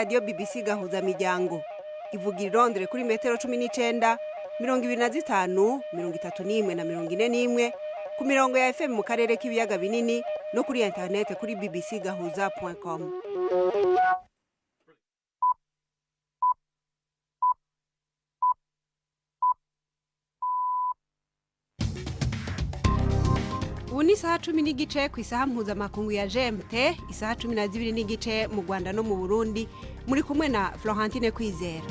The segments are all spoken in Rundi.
radio BBC gahuza miryango ivuga irondere kuri metero 19 25 31 na 41 ku mirongo ya FM mu karere k'ibiyaga binini no kuri internet kuri bbcgahuza.com. Uni saha 10 n'igice ku isaha mpuzamakungu ya GMT, isaha 12 n'igice mu Rwanda no mu Burundi, muri kumwe na Florentine Kwizera.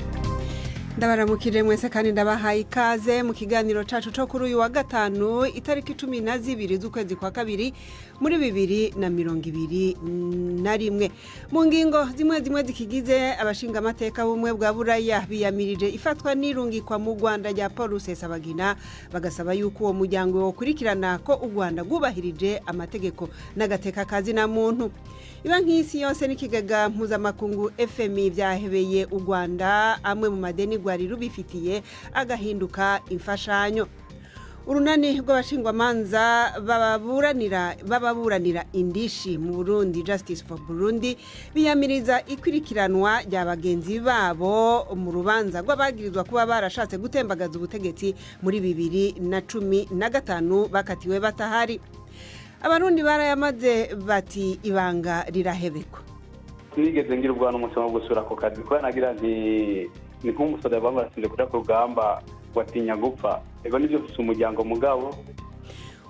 Ndabaramukije mwese kandi ndabahaye ikaze mu kiganiro cacu cyo kuri uyu wa gatanu itariki 12 z'ukwezi kwa kabiri muri 2021. Mu ngingo zimwe zikigize abashinga amateka bumwe bwa Buraya biyamirije ifatwa n'irungikwa mu Rwanda rya Paul Rusesabagina, bagasaba yuko uwo muryango wokurikirana ko u Rwanda gubahirije amategeko n'agateka kazi na muntu. Iba nk'isi yose n'ikigega mpuzamakungu FMI byahebeye u Rwanda amwe mu madeni rwari rubifitiye agahinduka imfashanyo. Urunani rw'abashingwamanza bababuranira indishi mu Burundi, Justice for Burundi, biyamiriza ikwirikiranwa rya bagenzi babo mu rubanza rw'abagirizwa kuba barashatse gutembagaza ubutegetsi muri 2015 bakatiwe batahari. Abarundi barayamaze bati ibanga rirahebekwa. Nigeze ngira ubwana umutima wo gusura ko kazi ko nagira ni nk'umusoda bamuratsinze kuja ku rugamba watinya gupfa. Ego nivyo fise umuryango mugabo.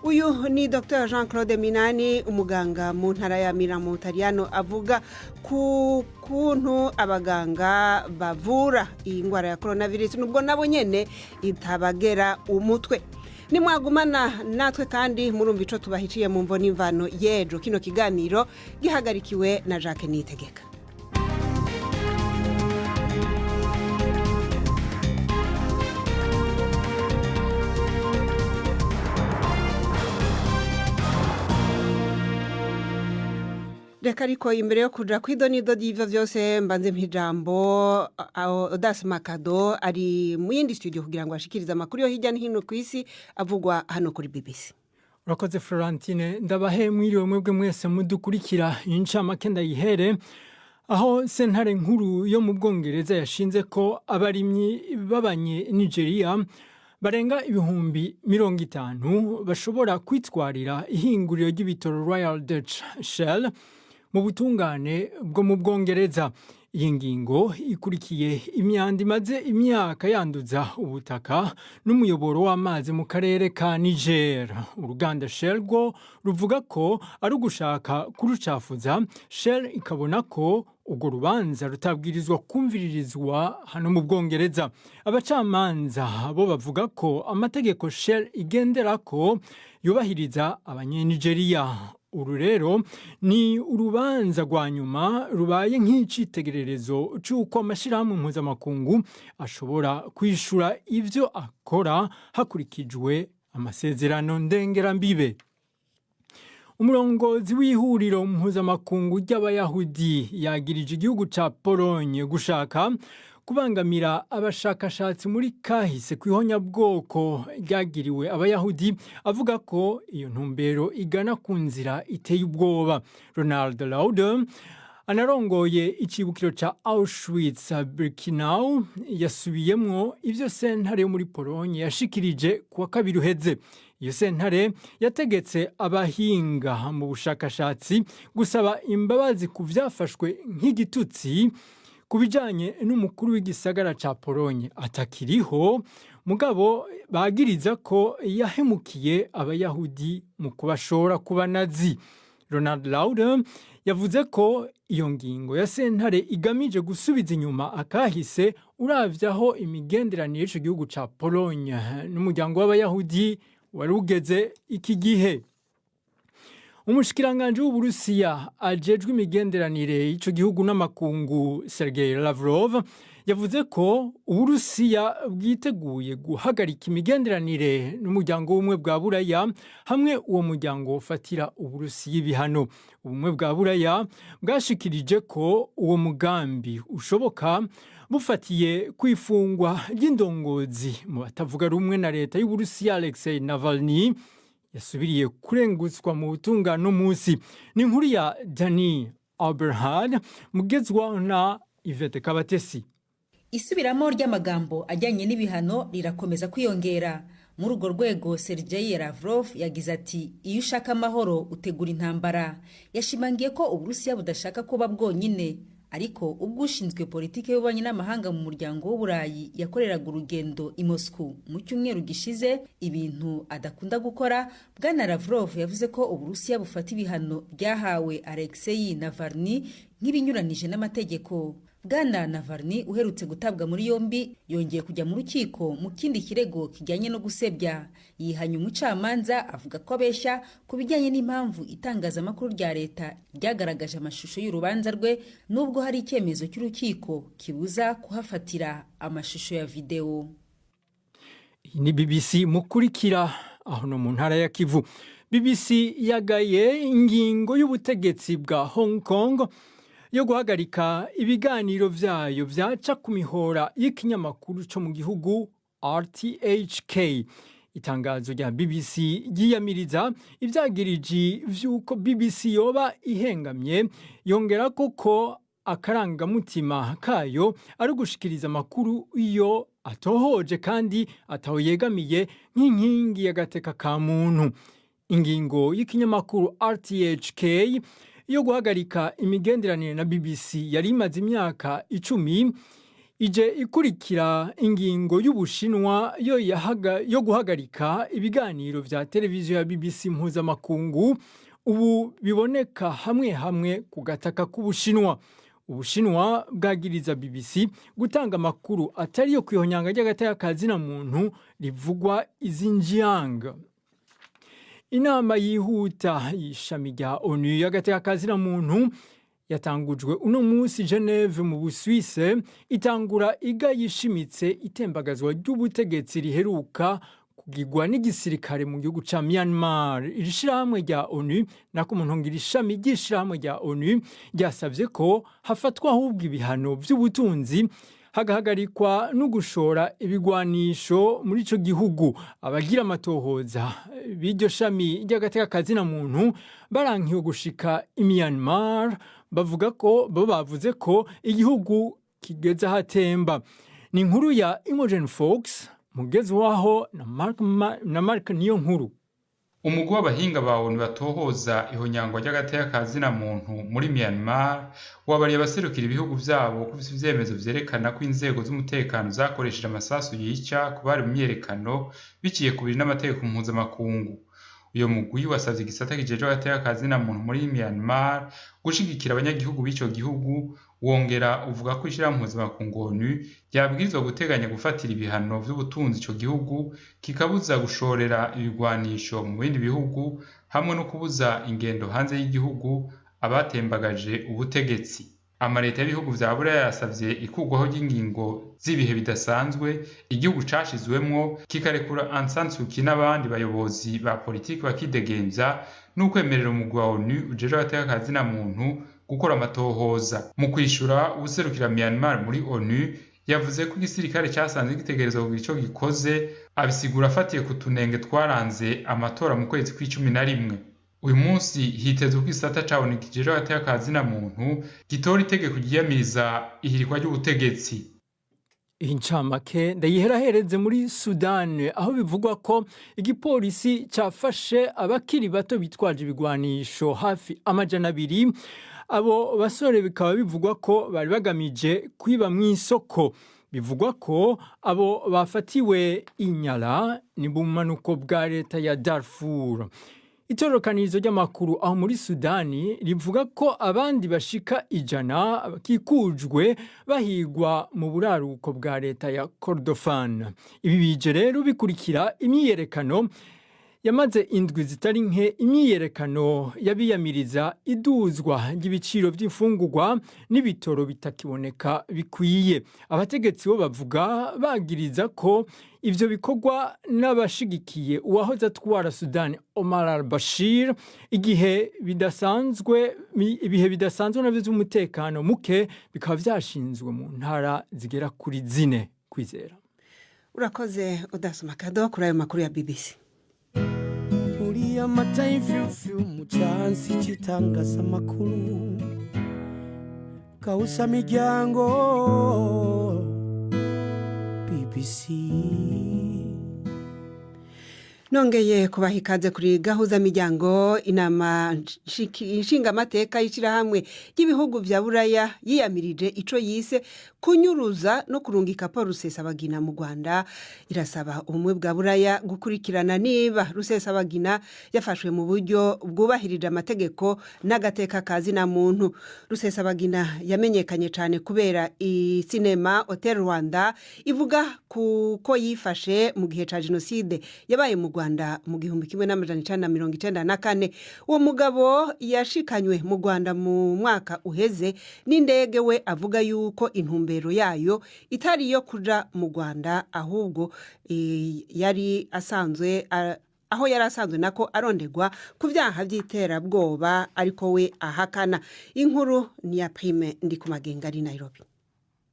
Uyu ni Dr. Jean-Claude Minani, umuganga mu ntara ya Milan mu Butaliyano, avuga ku kuntu abaganga bavura iyi ngwara ya coronavirus nubwo nabo nyene itabagera umutwe. Ni mwagumana natwe kandi murumva ico tubahiciye mu mvo n'imvano yejo. Kino kiganiro gihagarikiwe na Jacques Niyitegeka. Reka ariko imbere yo kuja kwidonido y'ivyo vyose mbanze mpijambo Audace Makado ari mu yindi studio kugira ngo ashikirize amakuru yo hirya no hino kw'isi avugwa hano kuri BBC. Urakoze Florentine, ndabahe mwiriwe mwebwe mwese mudukurikira incamake ndayihere. Aho sentare nkuru yo mu Bwongereza yashinze ko abarimyi babanye Nigeria barenga 50,000 bashobora kwitwarira ihinguriro ry'ibitoro Royal Dutch Shell mu butungane bwo mu Bwongereza. Iyi ngingo ikurikiye imyanda imaze imyaka yanduza ubutaka n'umuyoboro w'amazi mu karere ka Niger. Uruganda Shell rwo ruvuga ko ari ugushaka kurucafuza. Shell ikabona ko urwo rubanza rutabwirizwa kumviririzwa hano mu Bwongereza. Abacamanza bo bavuga ko amategeko Shell igendera ko yubahiriza abanyenigeria. Uru rero ni urubanza rwa nyuma rubaye nk'icitegererezo cy'uko amashirahamwe mpuzamakungu ashobora kwishura ivyo akora hakurikijwe amasezerano ndengerambibe. Umurongozi w'ihuriro mpuzamakungu ry'abayahudi yagirije igihugu ca Pologne gushaka kubangamira abashakashatsi muri kahise kw'ihonyabwoko ryagiriwe abayahudi, avuga ko iyo ntumbero igana ku nzira iteye ubwoba. Ronald Lauder anarongoye icibukiro ca Auschwitz-Birkenau yasubiyemwo ivyo sentare yo muri Pologne yashikirije kuwa kabiri uheze. Iyo sentare yategetse abahinga mu bushakashatsi gusaba imbabazi ku vyafashwe nk'igitutsi kubijanye n'umukuru w'igisagara ca Pologne atakiriho, mugabo bagiriza ko yahemukiye abayahudi mu kubashora kuba nazi. Ronald Lauder yavuze ko iyo ngingo ya sentare igamije gusubiza inyuma akahise uravyaho imigenderanire y'ico gihugu ca Pologne n'umuryango w'abayahudi wari ugeze iki gihe. Umushikiranganje w'Uburusiya ajejwe imigenderanire y'ico gihugu n'amakungu Sergei Lavrov yavuze ko Uburusiya bwiteguye guhagarika imigenderanire n'umuryango w'ubumwe bwa Buraya hamwe uwo muryango ufatira Uburusiya ibihano. Ubumwe bwa Buraya bwashikirije ko uwo mugambi ushoboka bufatiye kwifungwa ry'indongozi mu batavuga rumwe na leta y'Uburusiya Alexei Navalny yasubiriye kurengutswa mu butungano munsi. Ni inkuru ya Dani Alberhard mugezwa na Yvette Kabatesi. Isubiramo ry'amagambo ajyanye n'ibihano rirakomeza kwiyongera. Muri urwo rwego Sergei Lavrov yagize ati iyo ushaka amahoro utegura intambara. Yashimangiye ko Uburusiya budashaka kuba bwonyine, ariko ubwo ushinzwe politike y'ububanyi n'amahanga mu muryango w'Uburayi yakoreraga urugendo i Moscow mu cyumweru gishize, ibintu adakunda gukora, Bwana Lavrov yavuze ko Uburusiya bufata ibihano byahawe Alexei Navalny nk'ibinyuranije n'amategeko. Bwana Navalny uherutse gutabwa muri yombi yongeye kujya mu rukiko mu kindi kirego kijyanye no gusebya. Yihanye umucamanza avuga ko abeshya ku bijyanye n'impamvu itangazamakuru rya leta ryagaragaje amashusho y'urubanza rwe, nubwo hari icyemezo cy'urukiko kibuza kuhafatira amashusho ya video. Ni BBC mukurikira aho no mu ntara ya Kivu. BBC yagaye ingingo y'ubutegetsi bwa Hong Kong yo guhagarika ibiganiro vyayo vyaca ku mihora y'ikinyamakuru cyo mu gihugu RTHK. Itangazo rya BBC ryiyamiriza ivyagiriji vy'uko BBC yoba ihengamye, yongera ko akarangamutima kayo ari gushikiriza amakuru iyo atohoje kandi ataho yegamiye nk'inkingi y'agateka ka muntu. Ingingo y'ikinyamakuru RTHK yo guhagarika imigenderanire na BBC yari imaze imyaka 10, ije ikurikira ingingo y'Ubushinwa yo guhagarika ibiganiro vya televiziyo ya BBC mpuzamakungu ubu biboneka hamwe hamwe ku gataka k'Ubushinwa. Ubushinwa bwagiriza BBC gutanga amakuru atari yo kwihonyanga ry'agateka ka zina muntu rivugwa i Xinjiang. Inama yihuta y'ishami rya ONU y'agateka ka zina muntu yatangujwe uno munsi Geneve mu Busuwise, itangura yishimitse itembagazwa ry'ubutegetsi riheruka kugirwa n'igisirikare mu gihugu ca Myanmar. Irishirahamwe rya ONU nako muntongira ishami ry'ishirahamwe rya ONU ryasavye ko hafatwa ahubwo ibihano vy'ubutunzi, hagahagarikwa no gushora ibigwanisho muri ico gihugu. Abagira amatohoza b'iryo shami ry'agateka ka zina muntu barankiwe gushika i Myanmar, bavuze ko igihugu kigeze ahatemba. Ni inkuru ya Imogen Fox, mugezi waho na Mark niyo nkuru. Umugwi w'abahinga ba ONU batohoza ihonyangwa ry'agateka ka zina muntu muri Myanmar wabariye abaserukira ibihugu vyabo ku ivyemezo vyerekana ko inzego z'umutekano zakoresheje amasasu yica ku bari mu myerekano biciye ku biri n'amategeko mpuzamakungu. Uyo mugwi wasavye igisata kijeje agateka ka zina muntu muri Myanmar gushigikira abanyagihugu b'ico gihugu, wongera uvuga ko ishirahamwe mpuzamakungu ONU ryabwirizwa guteganya gufatira ibihano vy'ubutunzi ico gihugu, kikabuza gushorera ibigwanisho mu bindi bihugu, hamwe no kubuza ingendo hanze y'igihugu abatembagaje ubutegetsi. Amaleta y'ibihugu vya Buraya yasavye ikugwaho ry'ingingo z'ibihe bidasanzwe igihugu cashizwemwo, kikarekura Aung San Suu Kyi n'abandi bayobozi ba politiki bakidegemvya, n'ukwemerera umugwi wa ONU ujeje agateka ka zina muntu gukora amatohoza. Mu kwishura, uwuserukira Myanmar muri ONU yavuze ko igisirikare cyasanze gitegerezwa kugira ico gikoze, abisigura afatiye ku tunenge twaranze amatora mu kwezi kw'icumi. Uyu munsi hitezwe ko isata ca ONU kijeje agateka ka zina muntu gitora itegeko ryiyamiriza ihirikwa ry'ubutegetsi. Incamake ndayiherahereze muri Sudan, aho bivugwa ko igipolisi cafashe abakiri bato bitwaje ibigwanisho hafi 200. Abo basore bikaba bivugwa ko bari bagamije kwiba mu isoko. Bivugwa ko abo bafatiwe inyala ni bumanuko bwa leta ya Darfur. Itorokanirizo ry'amakuru aho muri Sudani rivuga ko abandi bashika 100 bakikujwe bahigwa mu buraruko bwa leta ya Kordofan. Ibi bije rero bikurikira imyiyerekano yamaze indwi zitari nke, imyiyerekano yabiyamiriza iduzwa ry'ibiciro by'imfungurwa n'ibitoro bitakiboneka bikwiye. Abategetsi bo bagiriza ko ivyo bikorwa n'abashigikiye uwahoze atwara Sudan Omar al-Bashir, ibihe bidasanzwe navyo z'umutekano muke bikaba vyashinzwe mu ntara zigera kuri 4. Kwizera urakoze Udasoma Kado kuri ayo makuru ya BBC. Mataifu muchansi chitangaza makuru Gahuza Miryango BBC. Nongeye kubaha ikaze kuri Gahuza Miryango, inama nshingamateka y'ishirahamwe ry'ibihugu vya Buraya yiyamirije ico yise kunyuruza no kurungika Paul Rusesabagina mu Rwanda. Irasaba ubumwe bwa Buraya gukurikirana niba Rusesabagina yafashwe mu buryo bwubahirije amategeko n'agateka kazina muntu. Rusesabagina yamenyekanye cyane kubera isinema Hotel Rwanda ivuga kuko yifashe mu gihe ca genocide yabaye mu Rwanda mu 1994. Uwo mugabo yashikanywe mu Rwanda mu mwaka uheze n'indege we avuga yuko intumbero yayo itari yo kuja mu Rwanda ahubwo yari asanzwe aho yari asanzwe nako arondegwa ku vyaha vy'iterabwoba, ariko we ahakana. Inkuru ni ya Prime Ndikumagenga ari Nairobi.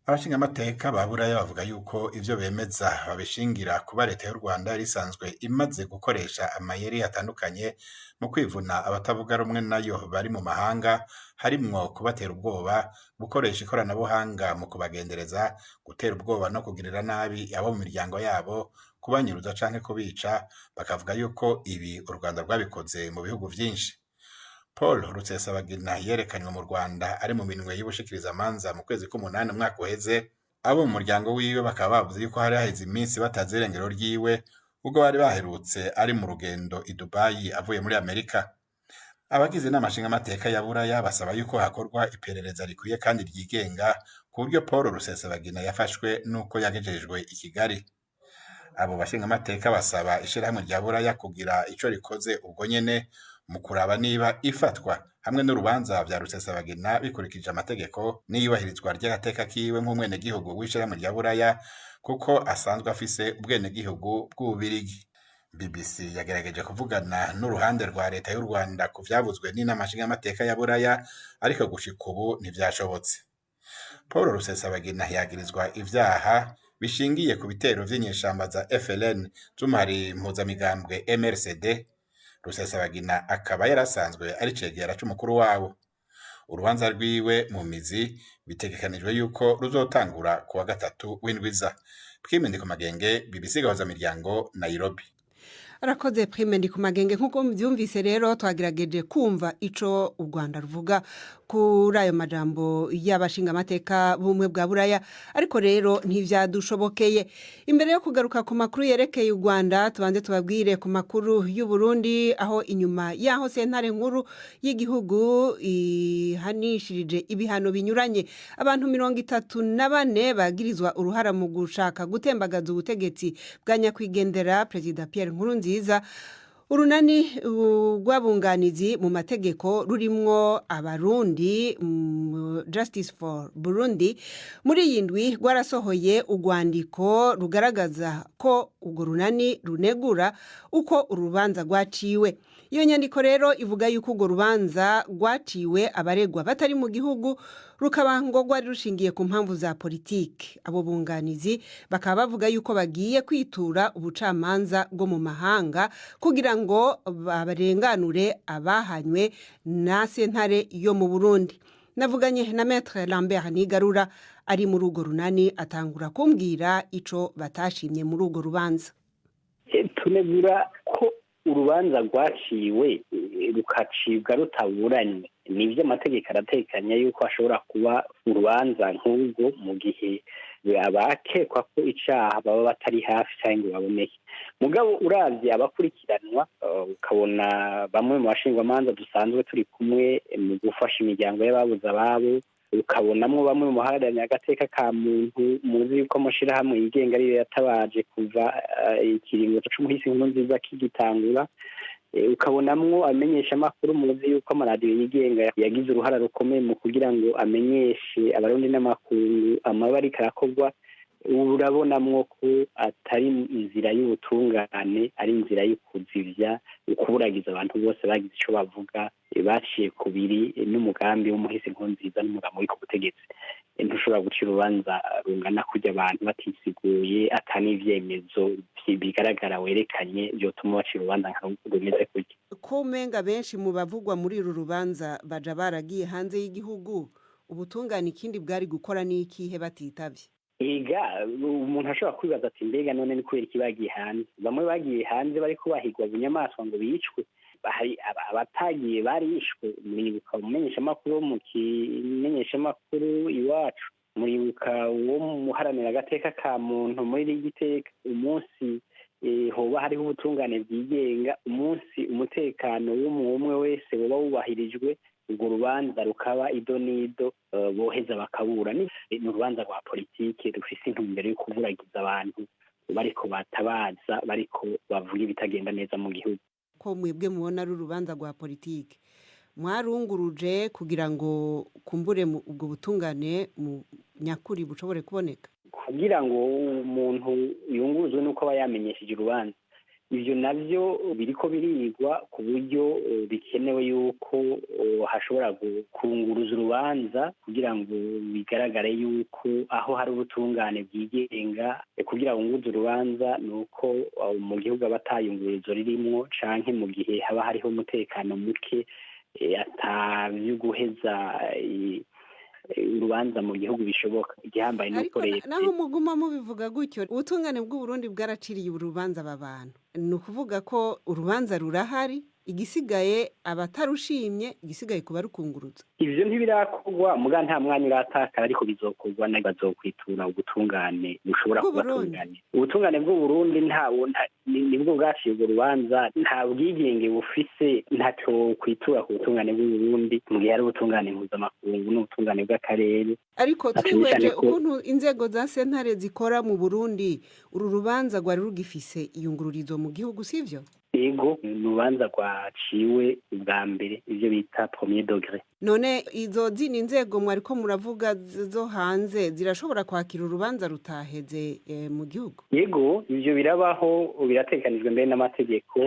Abashingamateka ba Buraya bavuga yuko ivyo bemeza babishingira kuba leta y'u Rwanda yari isanzwe imaze gukoresha amayeri atandukanye mu kwivuna abatavuga rumwe nayo bari mu mahanga, harimwo kubatera ubwoba, gukoresha ikoranabuhanga mu kubagendereza, gutera ubwoba no kugirira nabi abo mu miryango yabo, kubanyuruza canke kubica. Bakavuga yuko ibi u Rwanda rwabikoze mu bihugu vyinshi. Paul Rusesabagina yerekanywe mu Rwanda ari mu minwe y'ubushikirizamanza mu kwezi k'umunani umwaka uheze. Abo mu muryango wiwe bakaba bavuze yuko hari haheze iminsi batazi irengero ryiwe ubwo bari baherutse ari mu rugendo i Dubai avuye muri Amerika. Abagize n'amashingamateka ya Buraya basaba yuko hakorwa iperereza rikwiye kandi ryigenga ku buryo Paul Rusesabagina yafashwe nuko yagejejwe i Kigali. Abo bashingamateka basaba ishirahamwe rya Buraya kugira ico rikoze ubwo nyene mu kuraba niba ifatwa hamwe n'urubanza vya Rusesabagina bikurikije amategeko n'iyubahirizwa ry'agateka kiwe nk'umwenegihugu w'ishirahamwe rya Buraya, kuko asanzwe afise ubwenegihugu bw'Ububirigi. BBC yagerageje kuvugana n'uruhande rwa leta y'u Rwanda ku vyavuzwe n'inama nshingamateka ya Buraya, ariko gushika ubu ntivyashobotse. Paul Rusesabagina yagirizwa ivyaha bishingiye ku bitero vy'inyeshamba za FLN z'umuhari mpuzamigambwe MRCD. Rusesabagina akaba yarasanzwe ari cegera c'umukuru wabo. Urubanza rwiwe mu mizi bitegekanijwe yuko ruzotangura kuwa gatatu w'indwiza. Prime Ndikumagenge, BBC Gahuza Miryango, Nairobi. Arakoze Prime Ndikumagenge. Nkuko mvyumvise rero twagerageje kumva ico u Rwanda ruvuga kuri ayo majambo y'abashingamateka bumwe bwa Buraya, ariko rero ntivyadushobokeye. Imbere yo kugaruka ku makuru yerekeye u Rwanda, tubanze tubabwire ku makuru y'u Burundi, aho inyuma yaho sentare nkuru y'igihugu ihanishirije ibihano binyuranye abantu 34 bagirizwa uruhara mu gushaka gutembagaza ubutegetsi bwa nyakwigendera President Pierre Nkurunziza. Urunani rw'abunganizi mu mategeko rurimwo abarundi Justice for Burundi muri yindwi rwarasohoye urwandiko rugaragaza ko urwo runani runegura uko urubanza rwaciwe. Iyo nyandiko rero ivuga yuko urwo rubanza rwaciwe abaregwa batari mu gihugu, rukaba ngo rwari rushingiye ku mpamvu za politiki. Abo bunganizi bakaba bavuga yuko bagiye kwitura ubucamanza bwo mu mahanga kugira ngo barenganure abahanywe na sentare yo mu Burundi. Navuganye na Maître Lambert Nigarura ari muri urwo runani, atangura kumbwira ico batashimye muri urwo rubanza. Tunegura ko urubanza rwaciwe rukacibwa rutaburanye. Nivyo amategeko aratekanya yuko ashobora kuba urubanza nk'ubwo mu gihe abakekwa ko icaha baba batari hafi cyangwa baboneke. Mugabo uravye abakurikiranwa ukabona bamwe mu bashingwamanza dusanzwe turi kumwe mu gufasha imiryango y'ababuze ababo, ukabonamwo bamwe mu baharanira agateka ka muntu, muzi yuko amashirahamwe yigenga ariyo yatabaje kuva ikiringo c'umuhisi Nkurunziza kigitangura, ukabonamwo amenyesha amakuru, muzi yuko amaradiyo yigenga yagize uruhara rukomeye mu kugira ngo amenyeshe abarundi n'amakungu amaba ariko arakorwa. Urabonamwo ko atari inzira y'ubutungane, ari inzira y'ukuzivya, ukuburagiza abantu bose bagize ico bavuga, baciye kubiri n'umugambi w'umuhisi Nkurunziza n'umugambi w'iko butegetsi. Ntushobora gucira urubanza rungana kurya abantu batisiguye, atani ivyemezo bigaragara werekanye byotuma bacira urubanza rumeze kurya. Ko umenga benshi mu bavugwa muri uru rubanza baja baragiye hanze y'igihugu, ubutungane ikindi bwari gukora n'ikihe batitavye? ega umuntu ashobora kwibaza ati mbega none ni kubera iki bagiye hanze. Bamwe bagiye hanze bariko bahigwa bunyamaswa ngo bicwe, hari abatagiye barishwe. Muribuka umumenyeshamakuru wo mu kimenyeshamakuru iwacu, muribuka uwo muharanira agateka ka muntu muri Giteka. Umunsi hoba hariho ubutungane bwigenga, umunsi umutekano w'umwe wese woba wubahirijwe, urwo rubanza rukaba ido n'ido, boheza bakabura. Ni urubanza rwa politike rufise intumbero yo kuvuragiza abantu bariko batabaza, bariko bavuga ibitagenda neza mu gihugu. Ko mwebwe mubona ari urubanza rwa politike, mwarunguruje kugira ngo kumbure ubwo butungane mu nyakuri bushobore kuboneka? Kugira ngo umuntu yunguruzwe nuko aba yamenyesheje urubanza, ivyo navyo biriko birigwa ku buryo bikenewe yuko hashobora kunguruza urubanza kugira ngo bigaragare yuko aho hari ubutungane bwigenga. Kugira bunguruze urubanza nuko mu gihugu abatayungururizo ririmwo, canke mu gihe haba hariho umutekano muke, atavyo guheza urubanza mu gihugu bishoboka. Igihambaye nuko leta, naho muguma mubivuga gutyo, ubutungane bw'u Burundi bwaraciriye urubanza aba bantu, ni ukuvuga ko urubanza rurahari, igisigaye abatarushimye, igisigaye kuba rukunguruza. Ivyo ntibirakorwa, muga nta mwanya uratakara, ariko bizokorwa bazokwitura ubutungane bushobora kubatunganya. Ubutungane bw'u Burundi nibwo bwaciye urwo rubanza, nta bwigenge bufise, ntaco kwitura ku butungane bw'u Burundi mu gihe ari ubutungane mpuzamakungu n'ubutungane bw'akarere. Ariko twihweje ukuntu inzego za sentare zikora mu Burundi, uru rubanza rwari rugifise iyungururizo mu gihugu, sivyo? Ego, urubanza rwaciwe ubwa mbere, ivyo bita premier degré. None izo zindi inzego mwariko muravuga zo hanze zirashobora kwakira urubanza rutaheze mu gihugu? Yego, ivyo birabaho, biratekanijwe mbere n'amategeko.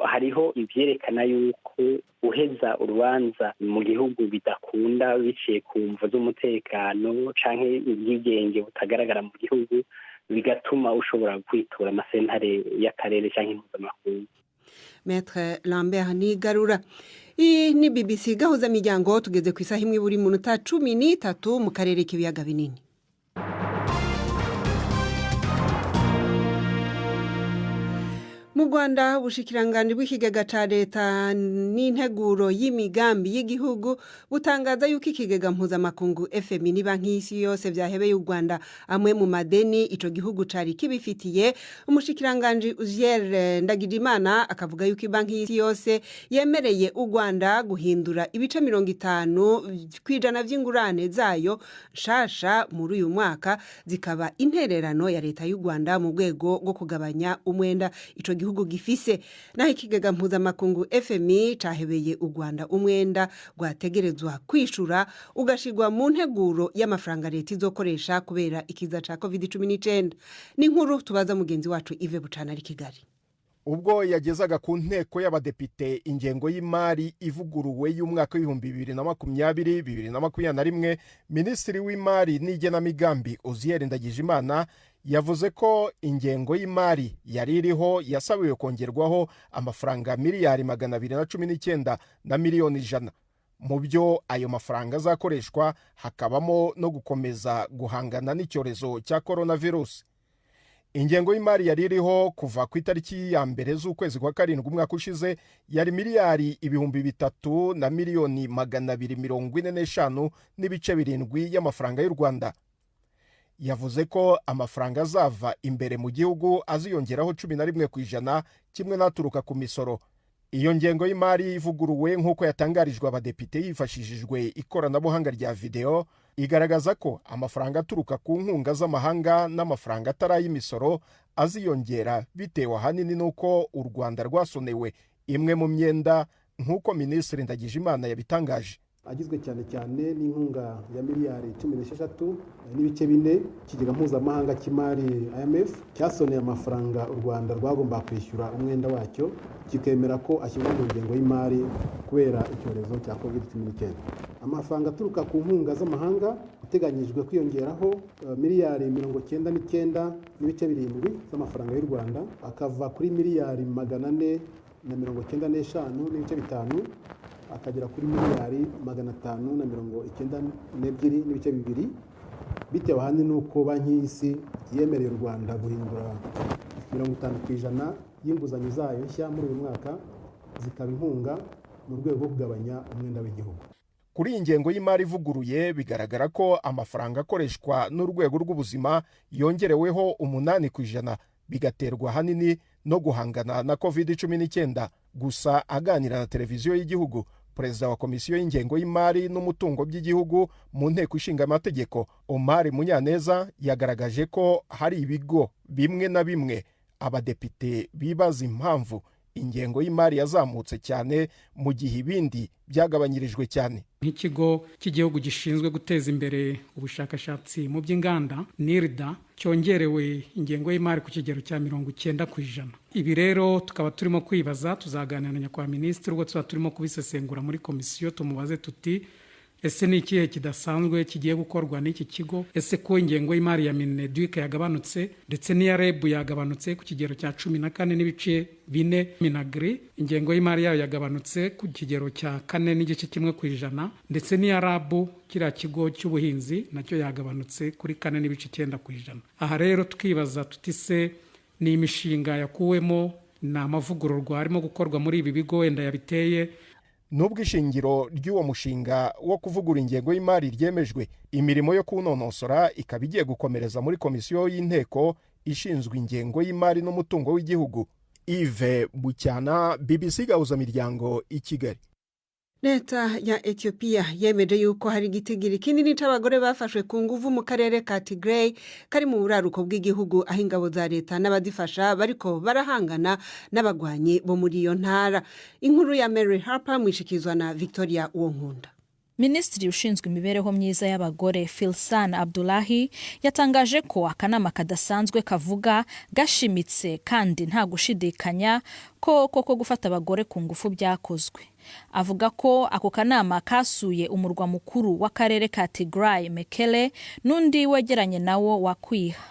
Hariho ivyerekana yuko uheza urubanza mu gihugu bidakunda biciye ku mvo z'umutekano canke ubwigenge butagaragara mu gihugu, bigatuma ushobora kwitura amasentare y'akarere canke mpuzamakungu. Maître Lambert Nigarura. Iyi ni BBC gahuza miryango, tugeze ku isaha imwe buri munota 13 mu karere k'ibiyaga binini. Mu Rwanda ubushikiranganje bw'ikigega ca leta n'integuro y'imigambi y'igihugu butangaza yuko ikigega mpuzamakungu FMI ni banki y'isi yose vyahebeye u Rwanda amwe mu madeni ico gihugu cari kibifitiye. Umushikiranganje Uziel Ndagijimana akavuga yuko banki y'isi yose yemereye u Rwanda guhindura ibice 50 kwijana vy'ingurane zayo nshasha muri uyu mwaka, zikaba intererano ya leta y'u Rwanda mu rwego rwo kugabanya umwenda ico gihugu gifise. Naho ikigega mpuzamakungu FMI cahebeye u Rwanda umwenda rwategerezwa kwishura ugashirwa mu nteguro y'amafaranga leta izokoresha kubera ikiza ca COVID-19. Ni nkuru tubaza mugenzi wacu Yves Bucana ari Kigali. Ubwo yagezaga ku nteko y'abadepite ingengo y'imari ivuguruwe y'umwaka w'ibihumbi 2020-2021, Minisitiri w'Imari n'Igenamigambi Uziel Ndagijimana yavuze ko ingengo y'imari yari iriho yasabiwe kongerwaho amafaranga miliyari 219 na miliyoni 100. Mu byo ayo mafaranga azakoreshwa hakabamo no gukomeza guhangana n'icyorezo cya coronavirus. Ingengo y'imari yari iriho kuva ku itariki ya mbere z'ukwezi kwa karindwi umwaka ushize yari miliyari 300 na miliyoni 245 n'ibice 7 y'amafaranga y'u Rwanda. Yavuze ko amafaranga azava imbere mu gihugu aziyongeraho 11% kimwe naturuka ku misoro. Iyo ngengo y'imari ivuguruwe nk'uko yatangarijwe abadepite yifashishijwe ikoranabuhanga rya video, igaragaza ko amafaranga aturuka ku nkunga z'amahanga n'amafaranga atari imisoro aziyongera bitewe ahanini nuko u Rwanda rwasonewe imwe mu myenda nk'uko Minisitiri Ndagijimana yabitangaje. Agizwe cyane cyane n'inkunga ya miliyari 16 n'ibice 4 kigega mpuzamahanga cy'imari IMF cyasoneye amafaranga u Rwanda rwagomba kwishyura umwenda wacyo, kikemera ko ashyirwa mu ngengo y'imari kubera icyorezo cya COVID-19. Amafaranga aturuka ku nkunga z'amahanga uteganyijwe kwiyongeraho miliyari 99 n'ibice 7 z'amafaranga y'u Rwanda, akava kuri miliyari 400 na 95 n'ibice bitanu akagera kuri miliyari 592 n'ibice bibiri, bitewe ahanini n'uko banki y'isi yemereye u Rwanda guhindura 50% y'inguzanyo zayo nshya muri uyu mwaka zikaba inkunga mu rwego rwo kugabanya umwenda w'igihugu. Kuri iyi ngengo y'imari ivuguruye bigaragara ko amafaranga akoreshwa n'urwego rw'ubuzima yongereweho 8%, bigaterwa hanini no guhangana na COVID-19. Gusa aganira na televiziyo y'igihugu, Perezida wa Komisiyo y'Ingengo y'Imari n'Umutungo by'igihugu mu Nteko Ishinga Amategeko Omar Munyaneza yagaragaje ko hari ibigo bimwe na bimwe abadepite bibaza impamvu ingengo y'imari yazamutse cyane mu gihe ibindi byagabanyirijwe cyane. Nk'ikigo cy'igihugu gishinzwe guteza imbere ubushakashatsi mu by'inganda NIRDA cyongerewe ingengo y'imari ku kigero cya 90%. Ibi rero tukaba turimo kwibaza, tuzaganira na nyakubahwa minisitiri ubwo tuba turimo kubisesengura muri komisiyo, tumubaze tuti ese ni ikihe kidasanzwe kigiye gukorwa n'iki kigo, ese ko ingengo y'imari ya Mineduc yagabanutse ndetse n'iya REB yagabanutse ku kigero cya 14.4%, Minagri ingengo y'imari yayo yagabanutse ku kigero cya 4.1%, ndetse n'iya RAB kiriya kigo cy'ubuhinzi nacyo yagabanutse kuri 4.9%. Aha rero tukibaza tuti se ni imishinga yakuwemo na amavugururwa arimo gukorwa muri ibi bigo wenda yabiteye. Nubwo ishingiro ry'uwo mushinga wo kuvugura ingengo y'imari ryemejwe, imirimo yo kunonosora ikaba igiye gukomereza muri komisiyo y'inteko ishinzwe ingengo y'imari n'umutungo w'igihugu. Yves Bucyana, BBC Gahuzamiryango i Kigali. Leta ya Ethiopia yemeje yuko hari igitigiri kinini c'abagore bafashwe ku nguvu mu karere ka Tigray kari mu buraruko bw'igihugu, aho ingabo za leta n'abadifasha bariko barahangana n'abagwanyi bo muri iyo ntara. Inkuru ya Mary Harper mwishikizwa na Victoria Uwonkunda. Minisitiri ushinzwe imibereho myiza y'abagore Filsan Abdullahi yatangaje ko akanama kadasanzwe kavuga gashimitse kandi nta gushidikanya ko gufata abagore ku ngufu byakozwe. Avuga ko ako kanama kasuye umurwa mukuru w'akarere ka Tigray Mekele n'undi wegeranye nawo wa Kwiha.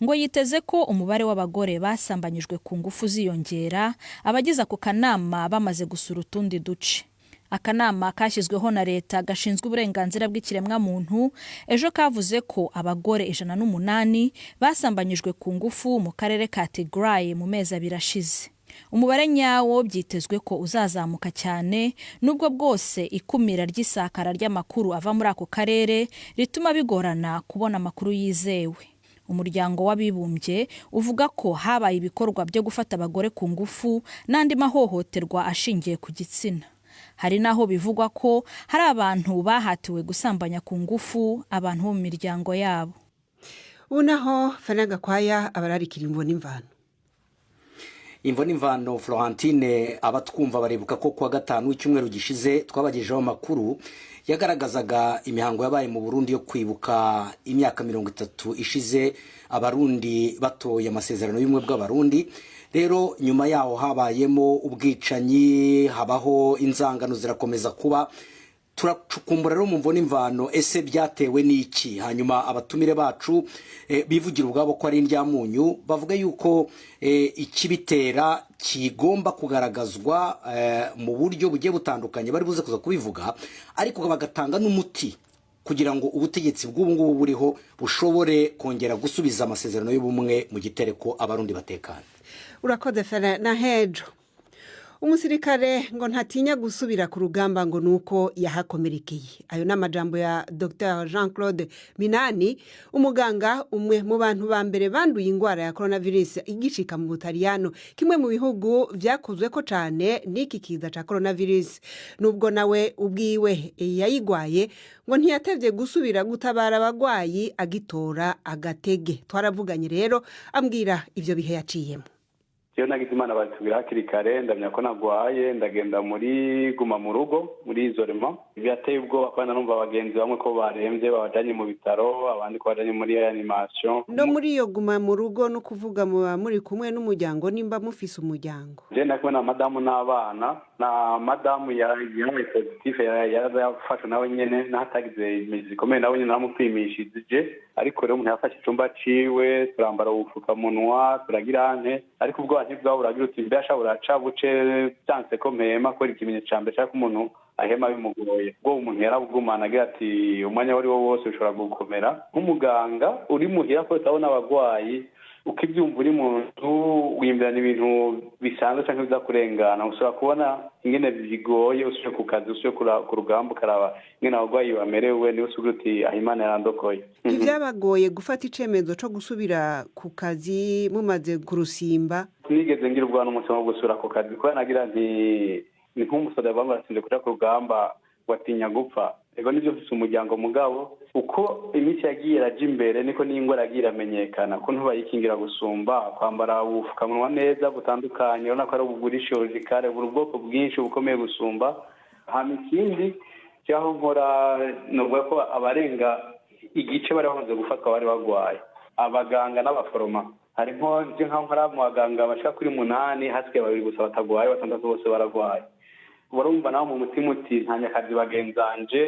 Ngo yiteze ko umubare w'abagore basambanyijwe ku ngufu ziyongera, abagize ako kanama bamaze gusura utundi duce. Akanama kashyizweho na leta gashinzwe uburenganzira bw'ikiremwa muntu ejo kavuze ko abagore 108 basambanyijwe ku ngufu mu karere ka Tigray mu mezi 2 ashize. Umubare nyawo byitezwe ko uzazamuka cyane, nubwo bwose ikumira ry'isakara ry'amakuru ava muri ako karere rituma bigorana kubona amakuru yizewe. Umuryango w'abibumbye uvuga ko habaye ibikorwa byo gufata abagore ku ngufu n'andi mahohoterwa ashingiye ku gitsina. Hari naho bivugwa ko hari abantu bahatiwe gusambanya ku ngufu abantu bo mu miryango yabo. Unaho Fanaga Kwaya abararikira imvo n'imvano. Imvo n'imvano Florentine, abatwumva baribuka ko kuwa gatanu w'icyumweru gishize twabagejeho amakuru yagaragazaga imihango yabaye mu Burundi yo kwibuka imyaka 30 ishize abarundi batoye amasezerano y'umwe bw'abarundi. Rero nyuma yaho habayemo ubwicanyi, habaho inzangano zirakomeza kuba. Turacukumbura rero mu mvo n'imvano ese byatewe n'iki. Hanyuma abatumire bacu bivugira ubwabo ko ari indyamunyu, bavuga yuko ikibitera kigomba kugaragazwa mu buryo bugiye butandukanye, bari buze kuza kubivuga, ariko bagatanga n'umuti kugira ngo ubutegetsi bw'ubu ngubu buriho bushobore kongera gusubiza amasezerano y'ubumwe mu gitereko abarundi batekana. Urakoze Fere na Hejo. Umusirikare ngo ntatinya gusubira ku rugamba ngo nuko yahakomerekeye. Ayo n'amajambo ya Dr. Jean-Claude Minani, umuganga umwe mu bantu ba mbere banduye ingwara ya coronavirus igishika mu Butaliyano, kimwe mu bihugu vyakozwe ko cyane n'iki kiza ca coronavirus. Nubwo nawe ubwiwe yayigwaye ngo ntiyatevye gusubira gutabara abagwayi agitora agatege. Twaravuganye rero ambwira ivyo bihe yaciyemo. Iyo nagize Imana batubwira hakiri kare, ndamya ko nagwaye, ndagenda muri guma mu rugo muri isolema. Byateye ubwoba kandi numva abagenzi bamwe ko baremvye babajanye mu bitaro, abandi ko bajanye muri reanimation. No muri iyo guma mu rugo no kuvuga muri kumwe n'umuryango, nimba mufise umuryango. Je nakwe na madamu n'abana, na madamu yabaye positive, yarafashe nawe nyene natagize imizi komeye, nawe nyene namupimishije. Ariko rero umuntu yafashe icumba ciwe, turambara ubufukamunwa, turagira ante, ariko ubwo ntibwaba buragira uti mbasha buraca buce byanse ko mpema ko ikimenyetso ca mbere cyangwa umuntu ahema bimugoye ubwo umuntu yarabugumana agira ati umwanya wari wo wose ushobora gukomera nk'umuganga uri muhira ko utabona abagwayi uko ibyumva uri mu nzu wimbirana ibintu bisanzwe cyangwa bizakurengana ushobora kubona ingene bigoye usubije ku kazi usubije ku rugamba ukaraba ingene abagwayi bamerewe niwe usugira uti aho Imana yarandokoye. Ivyabagoye gufata icemezo co gusubira ku kazi mumaze kurusimba? Nigeze ngira ubwana umutima wo gusubira ku kazi kuko nagira nti ni nk'umusoda bamuratsinze kuja ku rugamba watinya gupfa. Ego nivyo mfise umuryango mugabo uko imiti yagiye iraja imbere niko n'ingwara yagiye iramenyekana ko ntubayikingira gusumba kwambara ubufukamunwa neza butandukanye urabona ko ari ubugurisha urugikare buri ubwoko bwinshi bukomeye gusumba. Hama ikindi cyaho nkora novuga ko abarenga igice bari bamaze gufatwa bari bagwaye abaganga n'abaforoma harimo nje nkaho nkora mu baganga bashika kuri 8 hasigaye 2 gusa batagwaye 6 bose baragwaye. Urumva naho mu mutima uti ntanyakazi bagenzanje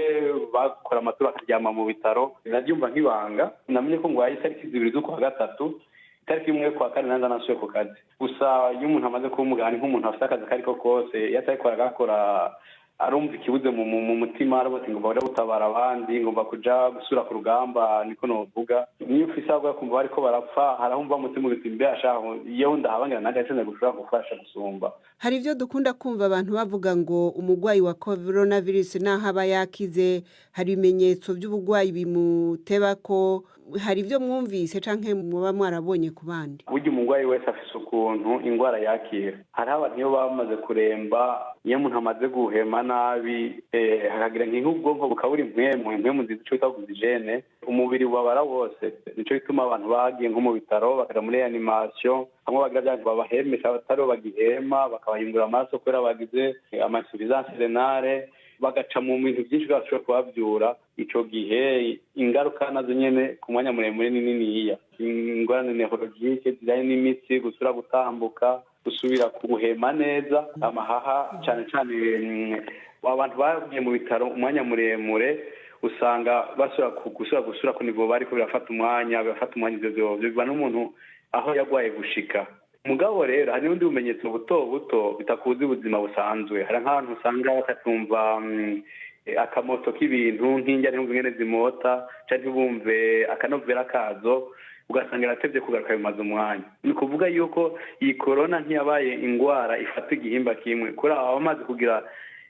bakora amaturo akaryama mu bitaro nabyumva nk'ibanga namenye ko ngwaye itariki 2 z'ukwa gatatu itariki 1 kwa kane nanza nasuye ku kazi gusa iyo umuntu amaze kuba umuganga nk'umuntu afite akazi kariko kose yatariko aragakora arumva ikibuze mu mutima arabose ngo bari gutabara abandi ngomba kuja gusura ku rugamba niko novuga niyo ufise abo kumva bariko barapfa harahumva umutima ugitimbe ashaho iyo ndahabangira nanje cyane gushaka gufasha gusumba. Hari ivyo dukunda kumva abantu bavuga ngo umugwayi wa coronavirus naho aba yakize hari ibimenyetso by'ubugwayi bimuteba ko hari ivyo mwumvise canke muba mwarabonye ku bandi? Burya umugwayi wese afise ukuntu ingwara yakira hari abantu iyo bamaze kuremba iyo umuntu amaze guhema nabi hakagira nk'ubwonko bukabura impwemu nziza ico bita oxygene umubiri wabara wose nico bituma abantu bagiye nko mu bitaro bakaja muri reanimation hamwe bagira byanyu babahemesha abatari bagihema bakabahindura amaraso kubera bagize insuffisance renale bagaca mu bintu byinshi bashobora kubavyura ico gihe ingaruka nazo nyene ku mwanya muremure niniya ingorane neurologique zijanye n'imitsi gusubira gutambuka gusubira kubuhema neza amahaha cyane cyane abantu bagiye mu bitaro umwanya muremure usanga gusura ku nivo bariko birafata umwanya ivyo biva n'umuntu aho yagwaye gushika. Mugabo rero hari n'ubundi bumenyetso buto buto bitakuzi ubuzima busanzwe hari nk'abantu usanga bakatumva akamoto k'ibintu nk'injya ntibumve ingene zimota canke ntibumve akanovera kazo ugasanga iratevye kugaruka bimaze umwanya. Ni kuvuga yuko iyi corona ntiyabaye ingwara ifata igihimba kimwe kuri aba bamaze kugira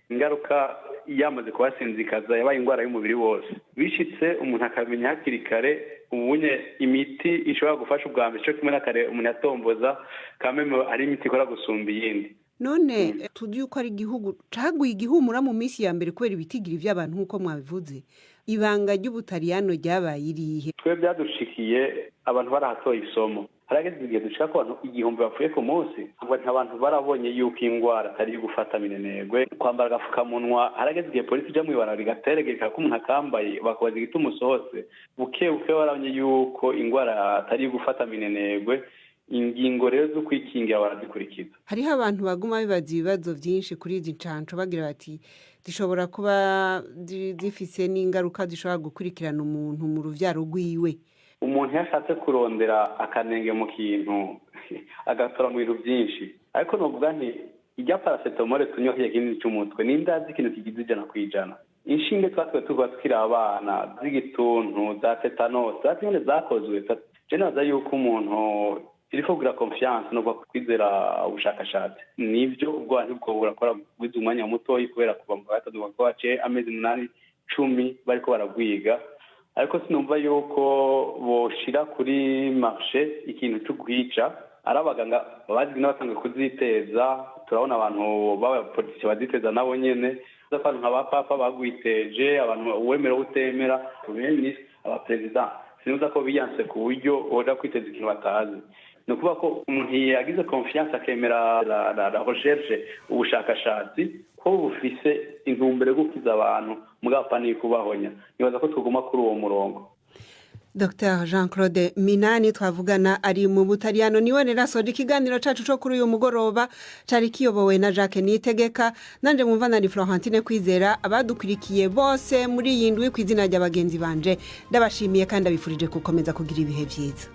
ingaruka yamaze kubasinzikaza yabaye ingwara y'umubiri wose bishitse umuntu akamenya hakiri kare ubunye imiti ishobora gufasha ubwa mbere cyo kimwe n'akare umuntu yatomboza kameme ari imiti ikora gusumba iyindi. None tuzi uko ari igihugu caguye igihumura mu minsi ya mbere kubera ibitigiri vy'abantu nk'uko mwabivuze ibanga ry'Ubutaliyano ryabaye irihe? Twe byadushikiye abantu barahatoye isomo harageze igihe dushaka ko abantu igihumbi bapfuye ku munsi ngo abantu barabonye yuko ingwara atari gufata minenegwe kwambara agafukamunwa harageze igihe polisi ija mwibara rigateregeka ko umuntu akambaye bakabaza igituma usohotse buke barabonye yuko ingwara atari gufata minenegwe ingingo rero zo kwikingira barazikurikiza. Hariho abantu baguma bibaza ibibazo byinshi kuri izi ncanco bagira bati zishobora kuba zifise n'ingaruka zishobora gukurikirana umuntu mu ruvyaro rwiwe. Umuntu yashatse kurondera akanenge mu kintu agatora mu bintu byinshi ariko novuga nti ijya paracetamol tunywa kiye kinini cy'umutwe n'indazi ikintu kigize 100%. Inshinge twatwe tuva tukiri abana z'igituntu za tetanus zatine zakozwe jenaza yuko umuntu irifo kugira confiance no kwizera ubushakashatsi nivyo ubwo abantu bwo burakora bwiza umwanya muto kubera kuva mu gatatu bakwace amezi 8-10 bariko baragwiga ariko sinumva yuko boshira kuri marché ikintu cyo kwica arabaganga bazi n'abatanga kuziteza turabona abantu b'abapolisi baziteza nabo nyene z'abantu nk'abapapa bagwiteje abantu uwemera utemera ministre abapresident sinuza ko biyanse ku buryo oda kwiteza ikintu batazi no kuba ko umuntu yagize confiance akemera la recherche ubushakashatsi ko bufise intumbero gukiza abantu mugapa ni kubahonya nibaza ko tuguma kuri uwo murongo. Dr. Jean-Claude Minani twavugana ari mu Butaliyano niwe nerasoje ikiganiro cacu cyo kuri uyu mugoroba cari kiyobowe na Jacques Nitegeka nanje mumvana ni Florentine Kwizera abadukurikiye bose muri yindwi kwizina rya bagenzi banje ndabashimiye kandi abifurije gukomeza kugira ibihe byiza.